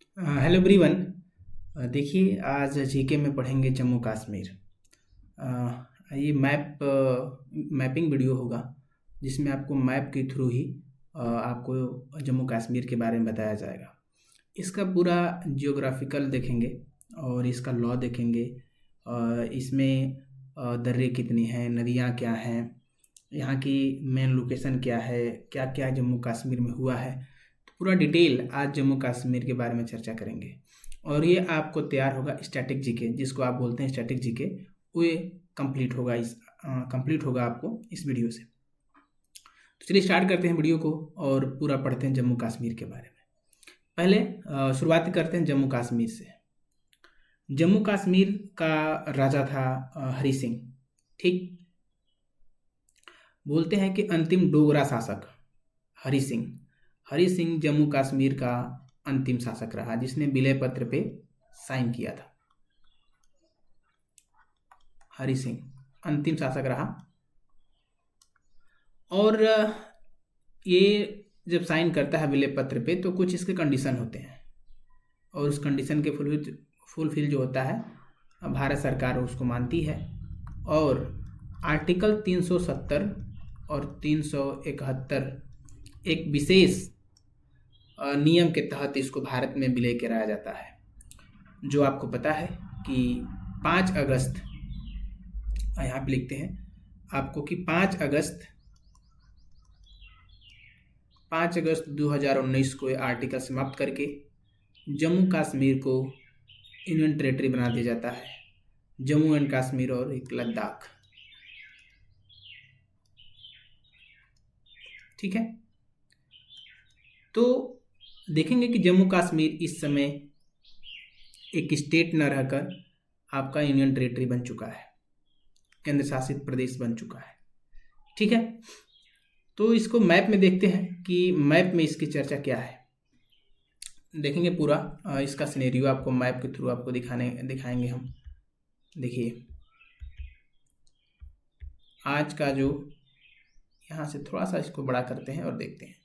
Hello everyone. देखिए, आज GK में पढ़ेंगे जम्मू कश्मीर। ये मैपिंग वीडियो होगा, जिसमें आपको मैप के थ्रू ही आपको जम्मू कश्मीर के बारे में बताया जाएगा। इसका पूरा जियोग्राफिकल देखेंगे और इसका लॉ देखेंगे। इसमें दर्रे कितनी हैं, नदियाँ क्या हैं, यहाँ की मेन लोकेशन क्या है, क्या क्या जम्मू कश्मीर में हुआ है। तो पूरा डिटेल आज जम्मू कश्मीर के बारे में चर्चा करेंगे। और ये आपको तैयार होगा स्टैटिक जीके, जिसको आप बोलते हैं स्टैटिक जीके, वो ये कंप्लीट होगा आपको इस वीडियो से। तो चलिए स्टार्ट करते हैं वीडियो को और पूरा पढ़ते हैं जम्मू कश्मीर के बारे में। पहले शुरुआत करते हैं जम्मू कश्मीर से। जम्मू कश्मीर का राजा था हरि सिंह। ठीक, बोलते हैं कि अंतिम डोगरा शासक हरि सिंह। हरि सिंह जम्मू कश्मीर का अंतिम शासक रहा, जिसने विलय पत्र पे साइन किया था। हरि सिंह अंतिम शासक रहा। और ये जब साइन करता है विलय पत्र पे, तो कुछ इसके कंडीशन होते हैं, और उस कंडीशन के फुलफिल जो होता है, भारत सरकार उसको मानती है। और आर्टिकल 370 और 371 एक विशेष नियम के तहत इसको भारत में विलय कराया जाता है। जो आपको पता है कि 5 अगस्त, यहाँ पे लिखते हैं आपको कि 5 अगस्त 2019 को ये आर्टिकल समाप्त करके जम्मू कश्मीर को यूनियन टेरेटरी बना दिया जाता है। जम्मू एंड कश्मीर और एक लद्दाख। ठीक है, तो देखेंगे कि जम्मू कश्मीर इस समय एक स्टेट न रहकर आपका यूनियन टेरेटरी बन चुका है, केंद्र शासित प्रदेश बन चुका है। ठीक है, तो इसको मैप में देखते हैं कि मैप में इसकी चर्चा क्या है। देखेंगे पूरा इसका सिनेरियो आपको मैप के थ्रू आपको दिखाएंगे हम। देखिए, आज का जो, यहाँ से थोड़ा सा इसको बड़ा करते हैं और देखते हैं।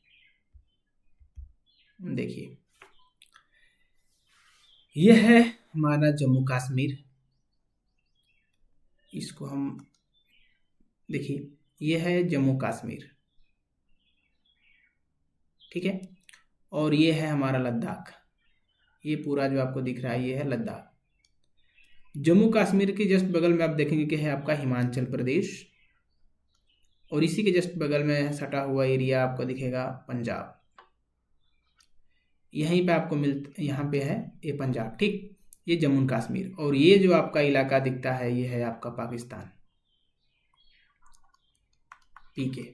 देखिए, यह है हमारा जम्मू कश्मीर। इसको हम देखिए, यह है जम्मू कश्मीर। ठीक है, और ये है हमारा लद्दाख। ये पूरा जो आपको दिख रहा है, ये है लद्दाख। जम्मू कश्मीर के जस्ट बगल में आप देखेंगे कि है आपका हिमाचल प्रदेश, और इसी के जस्ट बगल में सटा हुआ एरिया आपको दिखेगा पंजाब। यहीं पे आपको यहाँ पे है ये पंजाब। ठीक, ये जम्मू कश्मीर। और ये जो आपका इलाका दिखता है, ये है आपका पाकिस्तान, पीके।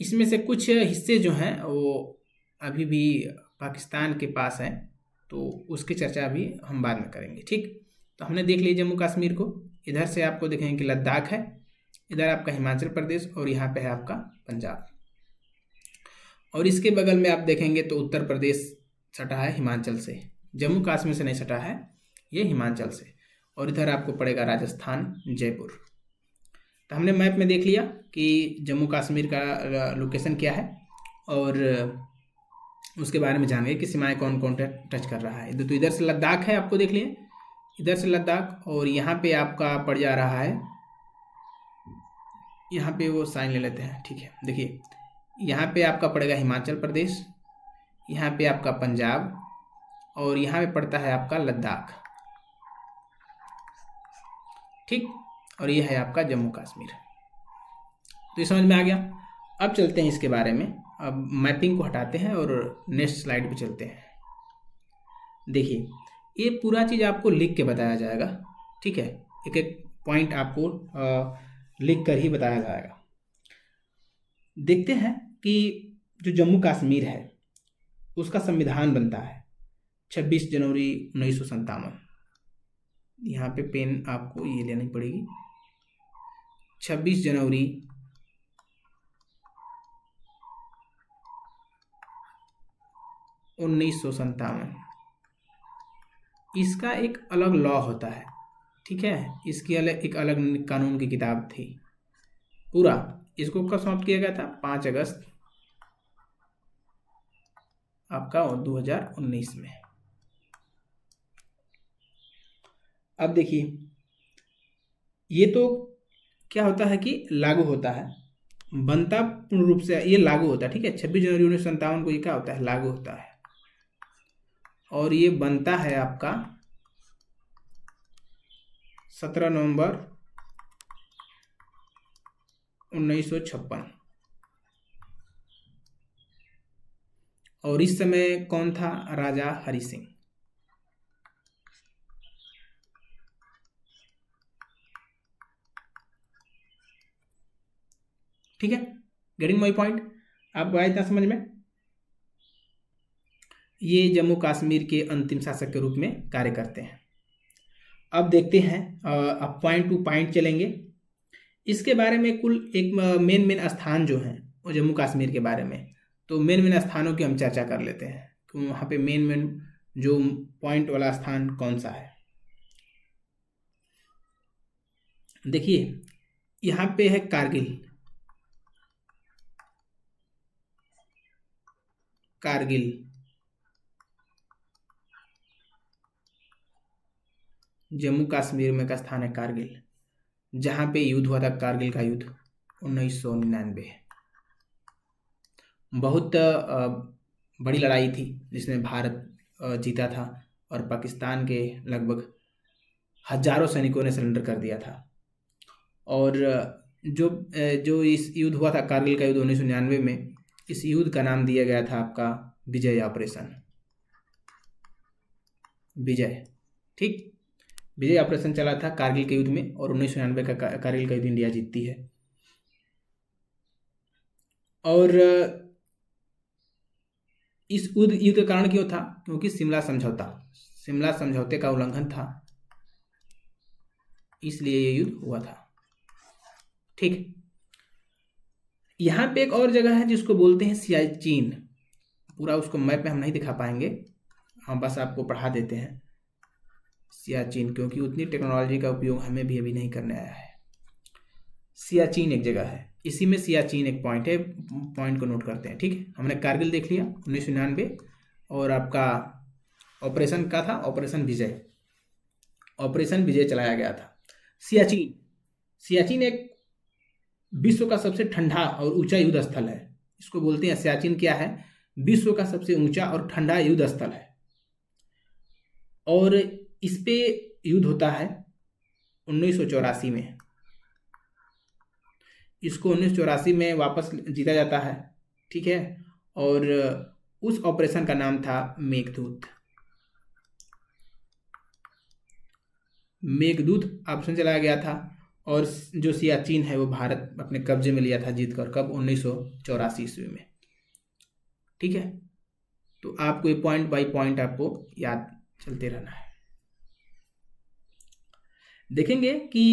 इसमें से कुछ हिस्से जो हैं वो अभी भी पाकिस्तान के पास हैं, तो उसकी चर्चा भी हम बाद में करेंगे। ठीक, तो हमने देख लिया जम्मू कश्मीर को। इधर से आपको देखेंगे कि लद्दाख है, इधर आपका हिमाचल प्रदेश, और यहाँ पे है आपका पंजाब। और इसके बगल में आप देखेंगे तो उत्तर प्रदेश सटा है हिमाचल से। जम्मू कश्मीर से नहीं सटा है, ये हिमाचल से। और इधर आपको पड़ेगा राजस्थान, जयपुर। तो हमने मैप में देख लिया कि जम्मू कश्मीर का लोकेशन क्या है, और उसके बारे में जान गए कि सीमाएं कौन कौन टच कर रहा है। तो इधर से लद्दाख है, आपको देख लिए, इधर से लद्दाख। और यहाँ पे आपका पड़ जा रहा है, यहाँ पे वो साइन ले लेते हैं। ठीक है, देखिए, यहाँ पे आपका पड़ेगा हिमाचल प्रदेश, यहाँ पे आपका पंजाब, और यहाँ पे पड़ता है आपका लद्दाख। ठीक, और ये है आपका जम्मू कश्मीर। तो ये समझ में आ गया। अब चलते हैं इसके बारे में। अब मैपिंग को हटाते हैं और नेक्स्ट स्लाइड पे चलते हैं। देखिए, ये पूरा चीज़ आपको लिख के बताया जाएगा। ठीक है, एक एक पॉइंट आपको लिख कर ही बताया जाएगा। देखते हैं कि जो जम्मू कश्मीर है उसका संविधान बनता है 26 जनवरी 1957। यहाँ पे पेन आपको ये लेनी पड़ेगी। 26 जनवरी 1957 इसका एक अलग लॉ होता है। ठीक है, इसकी एक अलग कानून की किताब थी। पूरा इसको कब समाप्त किया गया था? 5 अगस्त आपका 2019 में। अब देखिए, ये तो क्या होता है कि लागू होता है, बनता पूर्ण रूप से ये लागू होता है, ठीक है। 26 जनवरी 1957 को ये क्या होता है, लागू होता है, और ये बनता है आपका 17 नवंबर 1956। और इस समय कौन था, राजा हरि सिंह। ठीक है, गेटिंग माई पॉइंट, आपको आया इतना समझ में। ये जम्मू कश्मीर के अंतिम शासक के रूप में कार्य करते हैं। अब देखते हैं, अब पॉइंट टू पॉइंट चलेंगे। इसके बारे में कुल एक मेन स्थान जो हैं वो जम्मू कश्मीर के बारे में, तो मेन स्थानों की हम चर्चा कर लेते हैं कि वहाँ पे मेन जो पॉइंट वाला स्थान कौन सा है। देखिए, यहाँ पे है कारगिल। कारगिल जम्मू कश्मीर में का स्थान है कारगिल, जहाँ पे युद्ध हुआ था, कारगिल का युद्ध 1999। बहुत बड़ी लड़ाई थी जिसमें भारत जीता था, और पाकिस्तान के लगभग हजारों सैनिकों ने सरेंडर कर दिया था। और जो इस युद्ध हुआ था, कारगिल का युद्ध 1999 में, इस युद्ध का नाम दिया गया था आपका विजय ऑपरेशन। विजय, ठीक, विजय ऑपरेशन चला था कारगिल के युद्ध में, और 1999 का कारगिल का युद्ध इंडिया जीतती है। और इस युद्ध का कारण क्यों था, क्योंकि शिमला समझौते का उल्लंघन था, इसलिए ये युद्ध हुआ था। ठीक, यहाँ पे एक और जगह है जिसको बोलते हैं सियाचिन। पूरा उसको मैप में हम नहीं दिखा पाएंगे, हम बस आपको पढ़ा देते हैं सियाचिन, क्योंकि उतनी टेक्नोलॉजी का उपयोग हमें भी अभी नहीं करने आया है। सियाचिन एक जगह है, इसी में सियाचिन एक पॉइंट है, पॉइंट को नोट करते हैं। ठीक है, हमने कारगिल देख लिया 1999, और आपका ऑपरेशन का था ऑपरेशन विजय। ऑपरेशन विजय चलाया गया था। सियाचिन एक विश्व का सबसे ठंडा और ऊंचा युद्ध स्थल है। इसको बोलते हैं, सियाचिन क्या है, विश्व का सबसे ऊंचा और ठंडा युद्ध स्थल है, और इस पे युद्ध होता है 1984 में। इसको 1984 में वापस जीता जाता है, ठीक है। और उस ऑपरेशन का नाम था मेघदूत। मेघदूत ऑपरेशन चलाया गया था, और जो सियाचिन है वो भारत अपने कब्जे में लिया था जीतकर, कब, 1984 ईस्वी में। ठीक है, तो आपको ये पॉइंट बाय पॉइंट आपको याद चलते रहना है। देखेंगे कि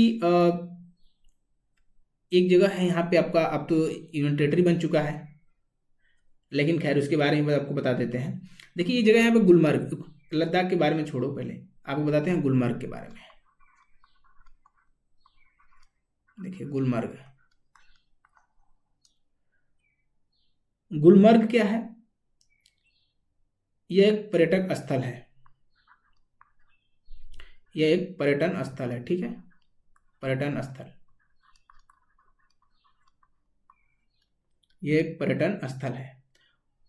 एक जगह है यहाँ पे आपका, अब तो यूनियन टेरिटरी बन चुका है, लेकिन खैर उसके बारे में आपको बता देते हैं। देखिए, ये जगह यहाँ पे गुलमर्ग, लद्दाख के बारे में छोड़ो, पहले आपको बताते हैं गुलमर्ग के बारे में। देखिए, गुलमर्ग क्या है, यह एक पर्यटक स्थल है, यह एक पर्यटन स्थल है, ठीक है, पर्यटन स्थल, यह एक पर्यटन स्थल है।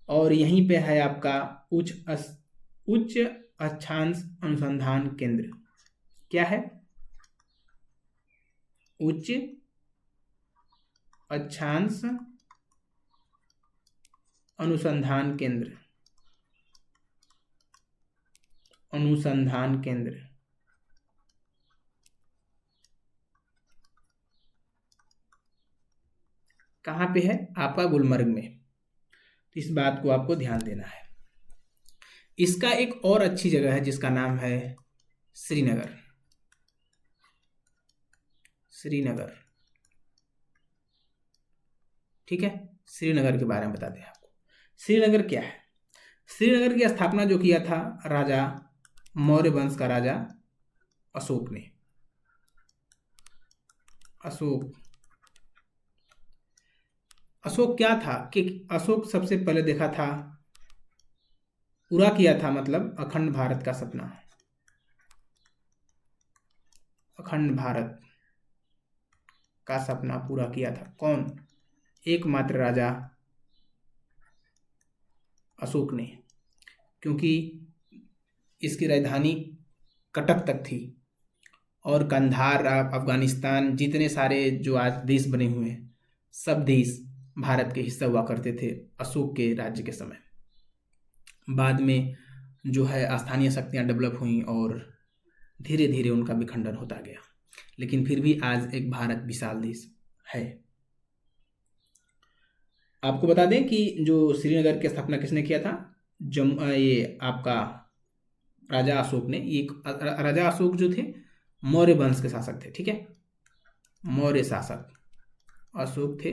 और यहीं पे है आपका उच्च अक्षांश अनुसंधान केंद्र। क्या है, उच्च अक्षांश अनुसंधान केंद्र, अनुसंधान केंद्र। कहाँ पे है, आपका गुलमर्ग में। तो इस बात को आपको ध्यान देना है। इसका एक और अच्छी जगह है जिसका नाम है श्रीनगर। श्रीनगर, ठीक है, श्रीनगर के बारे में बता दें आपको। श्रीनगर क्या है, श्रीनगर की स्थापना जो किया था राजा, मौर्य वंश का राजा अशोक ने। अशोक क्या था कि अशोक सबसे पहले देखा था पूरा किया था, मतलब अखंड भारत का सपना, अखंड भारत का सपना पूरा किया था कौन? एकमात्र राजा अशोक ने, क्योंकि इसकी राजधानी कटक तक थी और कंधार, अफगानिस्तान, जितने सारे जो आज देश बने हुए हैं, सब देश भारत के हिस्सा हुआ करते थे अशोक के राज्य के समय। बाद में जो है स्थानीय शक्तियाँ डेवलप हुई और धीरे धीरे उनका विखंडन होता गया, लेकिन फिर भी आज एक भारत विशाल देश है। आपको बता दें कि जो श्रीनगर की स्थापना किसने किया था? ये आपका राजा अशोक ने। ये राजा अशोक जो थे मौर्य वंश के शासक थे, ठीक है, मौर्य शासक, अशोक थे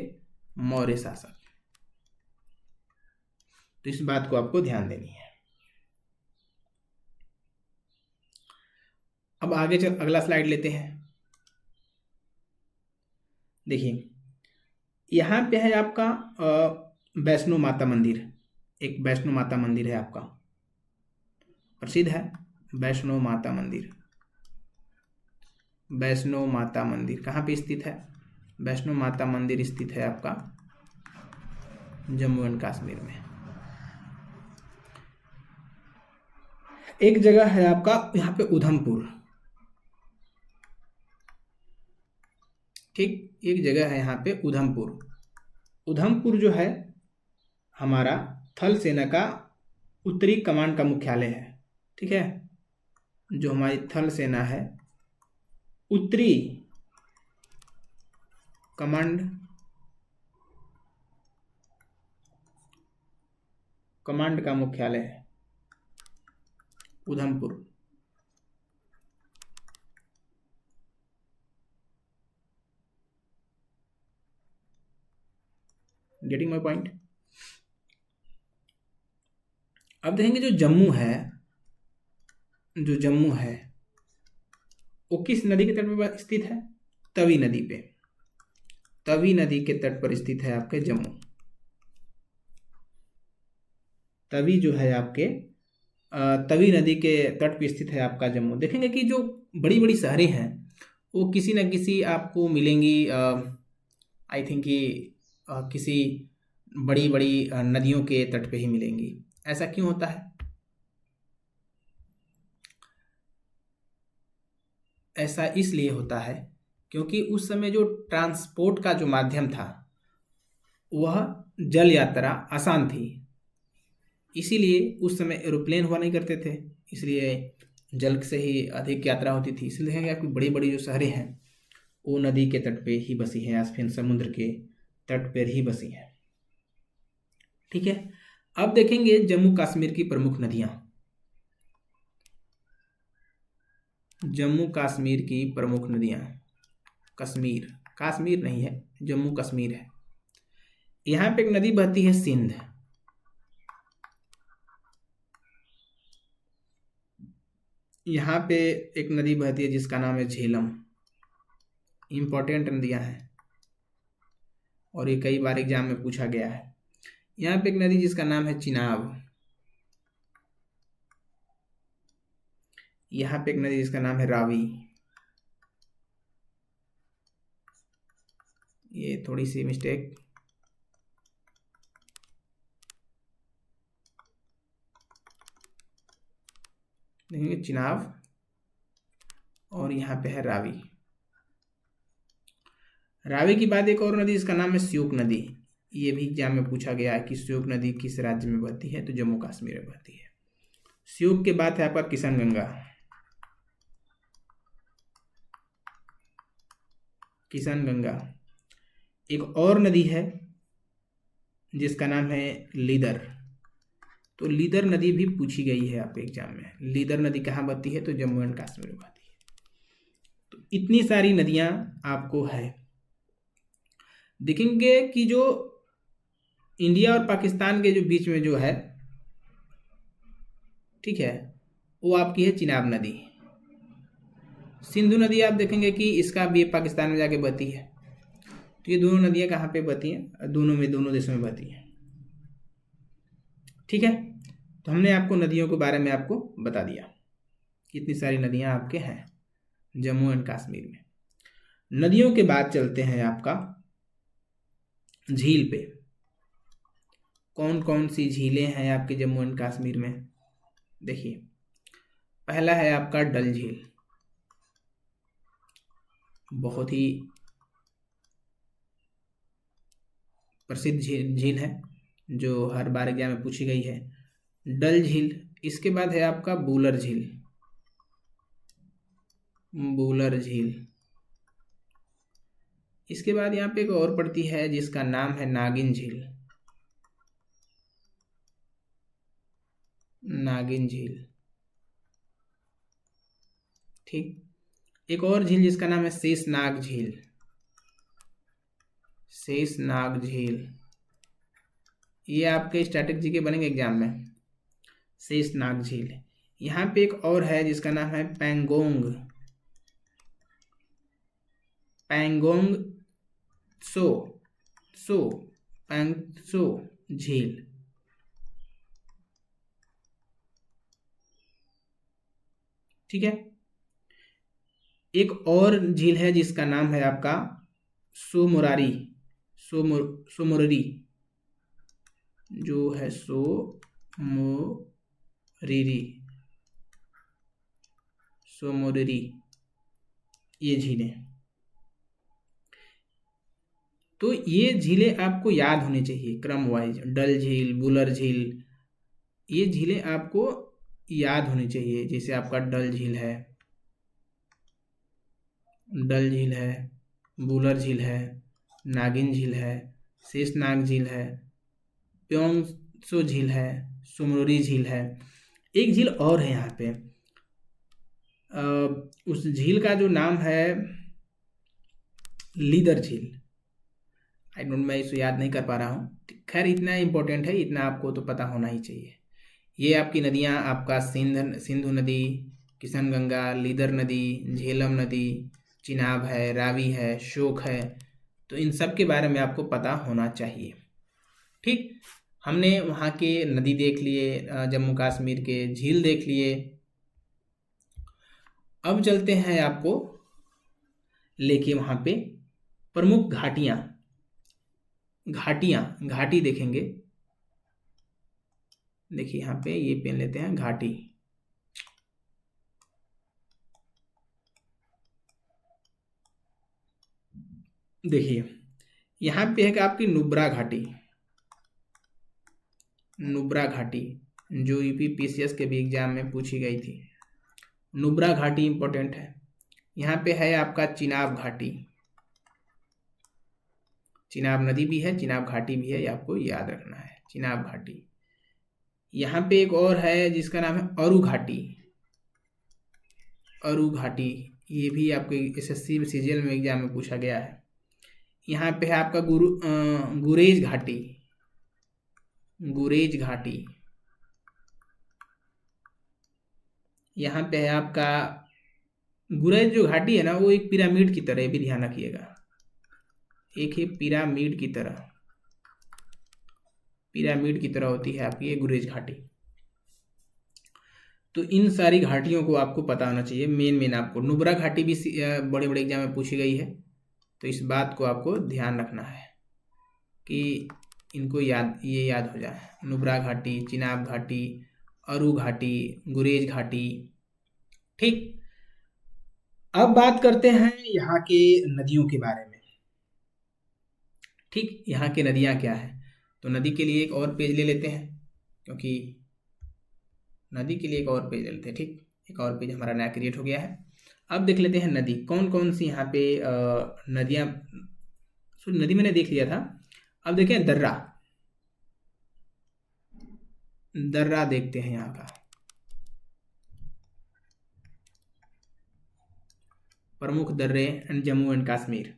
मौर्य शासक। तो इस बात को आपको ध्यान देनी है। अब आगे चल अगला स्लाइड लेते हैं। देखिए यहाँ पे है आपका वैष्णो माता मंदिर, एक वैष्णो माता मंदिर है आपका, प्रसिद्ध है वैष्णो माता मंदिर। वैष्णो माता मंदिर कहाँ पे स्थित है? वैष्णो माता मंदिर स्थित है आपका जम्मू एंड कश्मीर में। एक जगह है आपका यहाँ पे उधमपुर, ठीक, एक जगह है यहाँ पे उधमपुर। उधमपुर जो है हमारा थल सेना का उत्तरी कमांड का मुख्यालय है, ठीक है, जो हमारी थल सेना है उत्तरी कमांड का मुख्यालय है उधमपुर। Getting my point? अब देखेंगे जो जम्मू है वो किस नदी के तट पर स्थित है? तवी नदी पे, तवी नदी के तट पर स्थित है आपके जम्मू। तवी जो है आपके तवी नदी के तट पर स्थित है आपका जम्मू। देखेंगे कि जो बड़ी बड़ी शहरें हैं वो किसी न किसी आपको मिलेंगी, आई थिंक कि किसी बड़ी बड़ी नदियों के तट पे ही मिलेंगी। ऐसा क्यों होता है? ऐसा इसलिए होता है क्योंकि उस समय जो ट्रांसपोर्ट का जो माध्यम था वह जल यात्रा आसान थी, इसीलिए उस समय एरोप्लेन हुआ नहीं करते थे, इसलिए जल से ही अधिक यात्रा होती थी। इसलिए देखेंगे आपकी बड़ी बड़ी जो शहरें हैं वो नदी के तट पे ही बसी हैं, फिर समुद्र के तट पर ही बसी हैं, ठीक है। अब देखेंगे जम्मू कश्मीर की प्रमुख नदियां। जम्मू कश्मीर की प्रमुख नदियां, कश्मीर नहीं है, जम्मू कश्मीर है। यहाँ पे एक नदी बहती है सिंध, यहाँ पे एक नदी बहती है जिसका नाम है झेलम। इंपॉर्टेंट नदियां हैं और ये कई बार एग्जाम में पूछा गया है। यहाँ पे एक नदी जिसका नाम है चिनाब, यहाँ पे एक नदी जिसका नाम है रावी। ये थोड़ी सी मिस्टेक, देखेंगे चिनाब और यहाँ पे है रावी। रावी की बाद एक और नदी जिसका नाम है श्योक नदी। ये भी एग्जाम में पूछा गया है कि श्योक नदी किस राज्य में बहती है, तो जम्मू कश्मीर में बहती है। श्योक के बाद है आपका किशन गंगा। किशन गंगा। एक और नदी है जिसका नाम है लीदर, तो लीदर नदी भी पूछी गई है आपके एग्जाम में। लीदर नदी कहाँ बहती है, तो जम्मू एंड कश्मीर में बहती है। तो इतनी सारी नदियां आपको है। देखेंगे कि जो इंडिया और पाकिस्तान के जो बीच में जो है, ठीक है, वो आपकी है चिनाब नदी। सिंधु नदी आप देखेंगे कि इसका भी पाकिस्तान में जाके बहती है। तो ये दोनों नदियां कहाँ पे बहती हैं? दोनों देशों में बहती हैं, ठीक है। तो हमने आपको नदियों के बारे में आपको बता दिया, कितनी सारी नदियां आपके हैं जम्मू एंड कश्मीर में। नदियों के बाद चलते हैं आपका झील पे। कौन कौन सी झीलें हैं आपके जम्मू एंड कश्मीर में? देखिए, पहला है आपका डल झील, बहुत ही प्रसिद्ध झील है जो हर बार एग्जाम में पूछी गई है, डल झील। इसके बाद है आपका बूलर झील, बूलर झील। इसके बाद यहाँ पे एक और पड़ती है जिसका नाम है नागिन झील, नागिन झील। ठीक, एक और झील जिसका नाम है शेषनाग झील, शेषनाग झील। ये आपके स्टैटिक जी के बनेंगे एग्जाम में, शेषनाग झील। यहाँ पे एक और है जिसका नाम है पैंगोंग, पैंगोंग सो सो पैंगसो झील। ठीक है, एक और झील है जिसका नाम है आपका सोमुरारी, सोमुररी, जो है सोमुररी, ये झीलें। तो ये झीलें आपको याद होनी चाहिए क्रम वाइज, डल झील, बुलर झील, ये झीलें आपको याद होनी चाहिए। जैसे आपका डल झील है, डल झील है, बूलर झील है, नागिन झील है, शेषनाग झील है, प्योंगसो झील है, सुमरोरी झील है। एक झील और है यहाँ पे, उस झील का जो नाम है लीदर झील। आई डोंट, मैं इसे याद नहीं कर पा रहा हूँ, खैर इतना इम्पोर्टेंट है, इतना आपको तो पता होना ही चाहिए। ये आपकी नदियाँ आपका सिंधु नदी, किशनगंगा, लीदर नदी, झेलम नदी, चिनाब है, रावी है, शोक है, तो इन सब के बारे में आपको पता होना चाहिए। ठीक, हमने वहाँ के नदी देख लिए, जम्मू कश्मीर के झील देख लिए। अब चलते हैं आपको लेके वहाँ पे प्रमुख घाटियाँ, घाटी देखेंगे। देखिए यहाँ पे ये पेन लेते हैं, घाटी। देखिए यहाँ पे है कि आपकी नुब्रा घाटी, नुब्रा घाटी जो यूपी पीसीएस के भी एग्जाम में पूछी गई थी। नुब्रा घाटी इंपॉर्टेंट है। यहाँ पे है आपका चिनाब घाटी, चिनाब नदी भी है, चिनाब घाटी भी है, ये आपको याद रखना है, चिनाब घाटी। यहाँ पे एक और है जिसका नाम है अरु घाटी, अरु घाटी, ये भी आपके एसएससी में सीजीएल में एग्जाम में पूछा गया है। यहाँ पे है आपका गुरेज घाटी, गुरेज घाटी। यहाँ पे है आपका गुरेज जो घाटी है ना, वो एक पिरामिड की तरह, भी ध्यान रखिएगा, एक ही पिरामिड की तरह, पिरामिड की तरह होती है आपकी ये गुरेज घाटी। तो इन सारी घाटियों को आपको पता होना चाहिए। मेन आपको नुब्रा घाटी भी बड़े बड़े एग्जाम में पूछी गई है, तो इस बात को आपको ध्यान रखना है कि इनको ये याद हो जाए। नुब्रा घाटी, चिनाब घाटी, अरु घाटी, गुरेज घाटी। ठीक, अब बात करते हैं यहाँ के नदियों के बारे में। ठीक, यहाँ की नदियाँ क्या है, तो नदी के लिए एक और पेज ले लेते हैं, क्योंकि नदी के लिए एक और पेज ले लेते हैं। ठीक, एक और पेज हमारा नया क्रिएट हो गया है। अब देख लेते हैं नदी कौन कौन सी यहाँ पे नदियाँ, नदी मैंने देख लिया था। अब देखें दर्रा, दर्रा देखते हैं यहाँ का प्रमुख दर्रे एंड जम्मू एंड कश्मीर।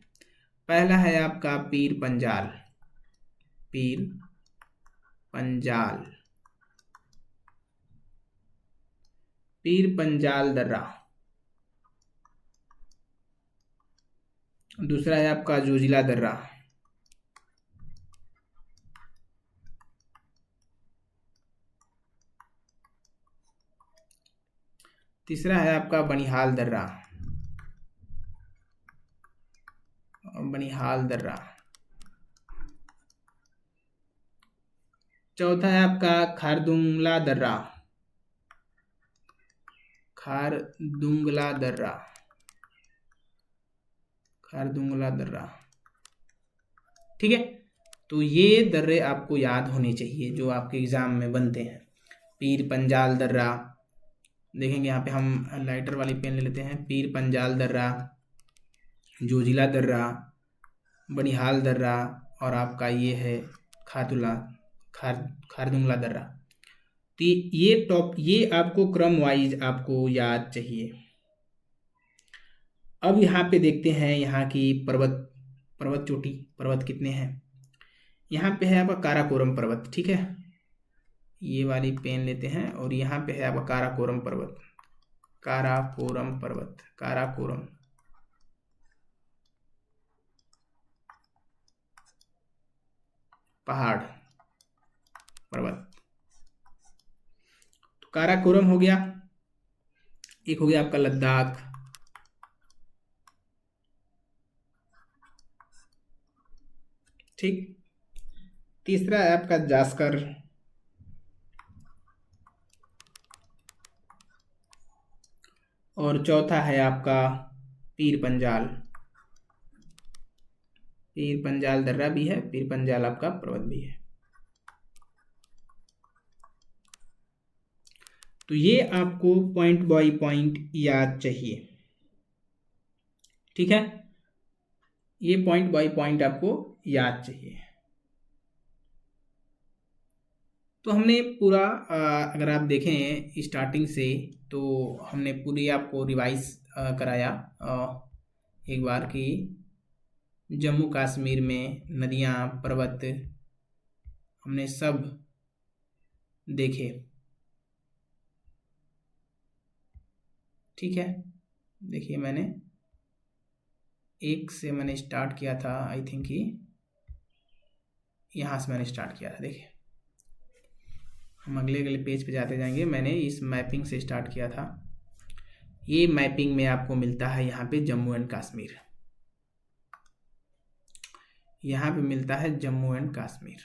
पहला है आपका पीर पंजाल, पीर पंजाल, पीर पंजाल दर्रा। दूसरा है आपका जोजिला दर्रा, तीसरा है आपका बनिहाल दर्रा, बनिहाल दर्रा। चौथा है आपका खारदुंगला दर्रा, खारदुंगला दर्रा, खारदुंगला दर्रा। ठीक है, तो ये दर्रे आपको याद होने चाहिए जो आपके एग्जाम में बनते हैं। पीर पंजाल दर्रा, देखेंगे यहाँ पे हम लाइटर वाली पेन ले लेते हैं। पीर पंजाल दर्रा, जोजिला दर्रा, बनिहाल दर्रा और आपका ये है खारदुंगला दर्रा। तो ये आपको क्रम वाइज आपको याद चाहिए। अब यहाँ पे देखते हैं यहाँ की पर्वत चोटी, पर्वत कितने हैं। यहाँ पे है आपका काराकोरम पर्वत। ठीक है, ये वाली पेन लेते हैं और यहाँ पे है आपका काराकोरम पर्वत, काराकोरम पर्वत, काराकोरम। पहाड़, पर्वत। तो काराकोरम हो गया, एक हो गया आपका लद्दाख, ठीक। तीसरा है आपका जास्कर, और चौथा है आपका पीर पंजाल। पीर पंजाल दर्रा भी है, पीर पंजाल आपका पर्वत भी है। तो ये आपको पॉइंट बाय पॉइंट याद चाहिए। ठीक है, ये पॉइंट बाय पॉइंट आपको याद चाहिए। तो हमने पूरा अगर आप देखें स्टार्टिंग से, तो हमने पूरी आपको रिवाइज कराया एक बार कि जम्मू कश्मीर में नदियाँ, पर्वत हमने सब देखे। ठीक है, देखिए मैंने एक से मैंने स्टार्ट किया था, आई थिंक कि यहाँ से मैंने स्टार्ट किया था। देखिए हम अगले अगले पेज पे जाते जाएंगे। मैंने इस मैपिंग से स्टार्ट किया था। ये मैपिंग में आपको मिलता है यहाँ पे जम्मू एंड कश्मीर, यहाँ पे मिलता है जम्मू एंड कश्मीर,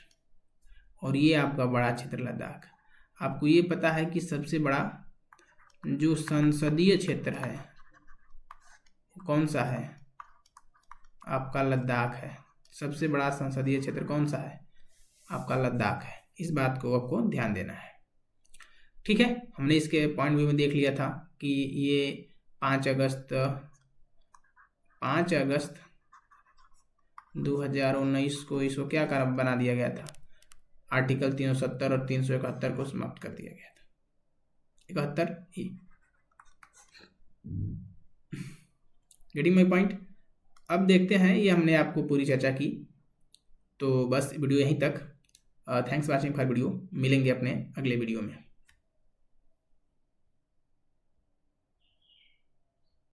और ये आपका बड़ा क्षेत्र लद्दाख। आपको ये पता है कि सबसे बड़ा जो संसदीय क्षेत्र है कौन सा है? आपका लद्दाख है। सबसे बड़ा संसदीय क्षेत्र कौन सा है? आपका लद्दाख है। इस बात को आपको ध्यान देना है। ठीक है, हमने इसके पॉइंट व्यू में देख लिया था कि ये 5 अगस्त 2019 को इसको क्या कारण बना दिया गया था? आर्टिकल 370 और 371 को समाप्त कर दिया गया था। 71 गेटिंग माय पॉइंट। अब देखते हैं, ये हमने आपको पूरी चर्चा की, तो बस वीडियो यहीं तक। Thanks for watching for video. मिलेंगे अपने अगले वीडियो में।